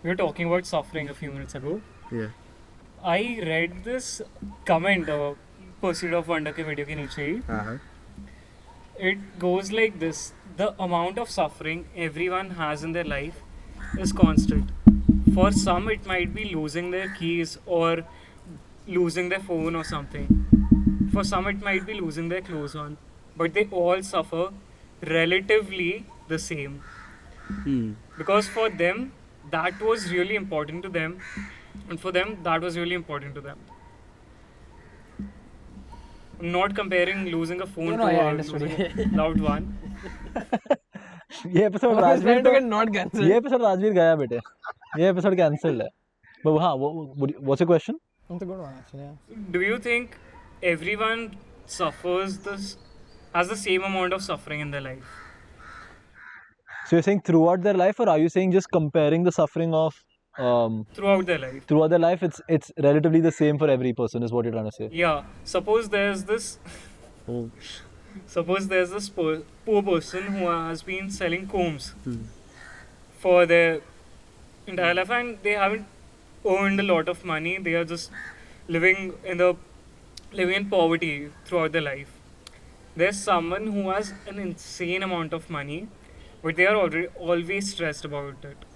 We were talking about suffering a few minutes ago. Yeah. I read this comment, Pursuit of Wonder के video के नीचे ही. Uh-huh. It goes like this: the amount of suffering everyone has in their life is constant. For some, it might be losing their keys or losing their phone or something. For some, it might be losing their clothes on. But they all suffer relatively the same. Because for them, that was really important to them. And for them, that was really important to them. I'm not comparing losing a phone No, to I a understood. losing a loved one. ये episode I was Rajveer trying to तो get not cancelled. ये episode Rajveer गया बेटे ये episode cancelled है but हाँ what's your question? That's a good one, actually. Yeah. Do you think everyone suffers this, has the same amount of suffering in their life? So you're saying throughout their life, or are you saying just comparing the suffering of Throughout their life? throughout their life, it's relatively the same for every person, is what you're trying to say? Yeah. Suppose there's this. Oh. Suppose there's this poor person who has been selling combs for their entire life, and they haven't earned a lot of money. They are just living in poverty throughout their life. There's someone who has an insane amount of money, but they are always stressed about it.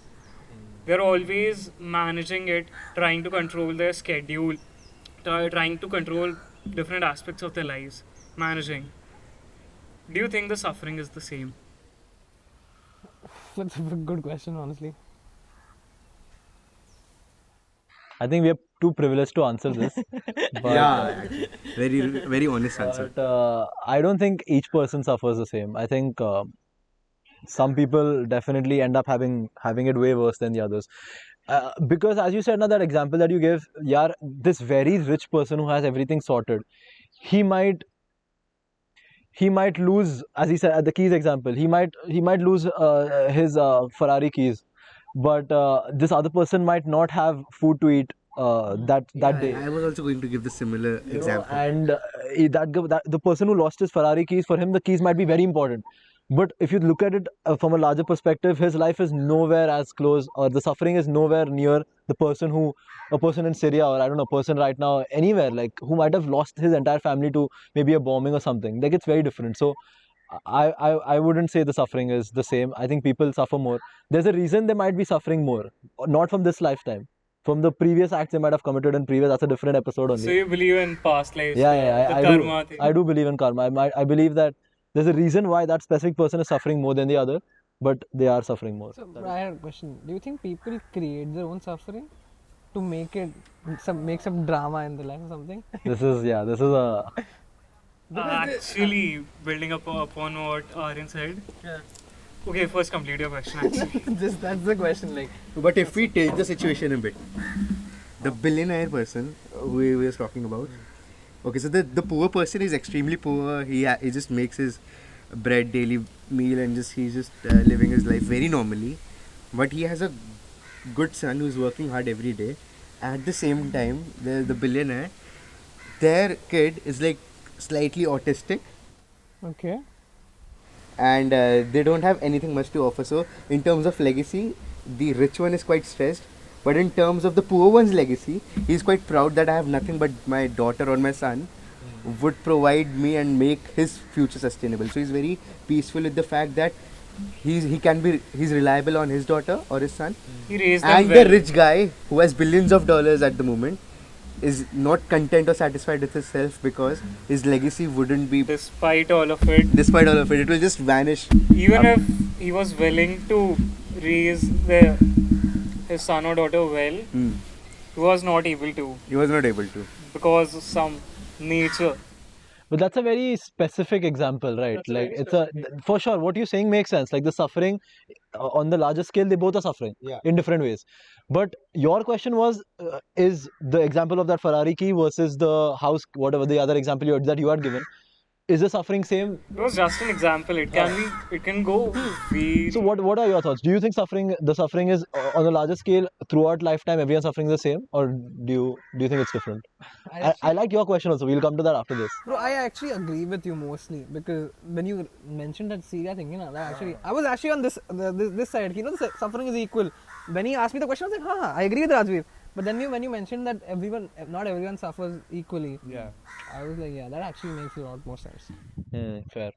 They're always managing it, trying to control their schedule, trying to control different aspects of their lives, managing. Do you think the suffering is the same? That's a good question, honestly. I think we are too privileged to answer this. But, Yeah, actually. Very honest answer. but I don't think each person suffers the same. I think some people definitely end up having it way worse than the others. Because as you said, now that example that you gave, yeah, this very rich person who has everything sorted, he might lose, as he said at the keys example, he might lose his Ferrari keys, but this other person might not have food to eat that day. I was also going to give the similar You know, example. and that the person who lost his Ferrari keys, for him the keys might be very important. But if you look at it from a larger perspective, his life is nowhere as close, or the suffering is nowhere near a person in Syria, or I don't know, a person right now anywhere, like who might have lost his entire family to maybe a bombing or something. Like, it's very different. So I wouldn't say the suffering is the same. I think people suffer more. There's a reason they might be suffering more, not from this lifetime. From the previous acts they might have committed in previous, that's a different episode only. So you believe in past lives? Yeah, the I karma do. thing. I do believe in karma. I believe that there's a reason why that specific person is suffering more than the other, but they are suffering more. So, I had a question. Do you think people create their own suffering to make some drama in their life or something? This is a Actually, building up upon what Aryan said. Yeah. Okay, first complete your question. Actually, That's the question. Like, But if we take the situation a bit, the billionaire person we were talking about, okay, so the poor person is extremely poor. He just makes his bread daily meal and he's just living his life very normally. But he has a good son who's working hard every day. At the same time, the billionaire, their kid is like slightly autistic, okay. and they don't have anything much to offer. So in terms of legacy, the rich one is quite stressed, but in terms of the poor one's legacy, he's quite proud that I have nothing but my daughter or my son would provide me and make his future sustainable. So he's very peaceful with the fact that he's reliable on his daughter or his son. he raised them And well. the rich guy who has billions of dollars at the moment is not content or satisfied with himself because his legacy wouldn't be, Despite all of it, it will just vanish. even if he was willing to raise his son or daughter well, he was not able to He was not able to. because of some nature. But that's a very specific example, right? Like, it's for sure what you're saying makes sense. Like, the suffering on the larger scale, they both are suffering in different ways. But your question was, is the example of that Ferrari key versus the house, whatever the other example that you had given, is the suffering same? It was just an example. It can be. It can go. So what are your thoughts? Do you think the suffering is on a larger scale throughout lifetime? Everyone suffering the same, or do you think it's different? I like your question also. We'll come to that after this. Bro, I actually agree with you mostly because when you mentioned that Syria thing, you know, that actually I was actually on this side. You know, the suffering is equal. When he asked me the question, I was like, I agree with Rajveer. But then when you mentioned that not everyone suffers equally, Yeah. I was like, yeah, that actually makes a lot more sense. Fair.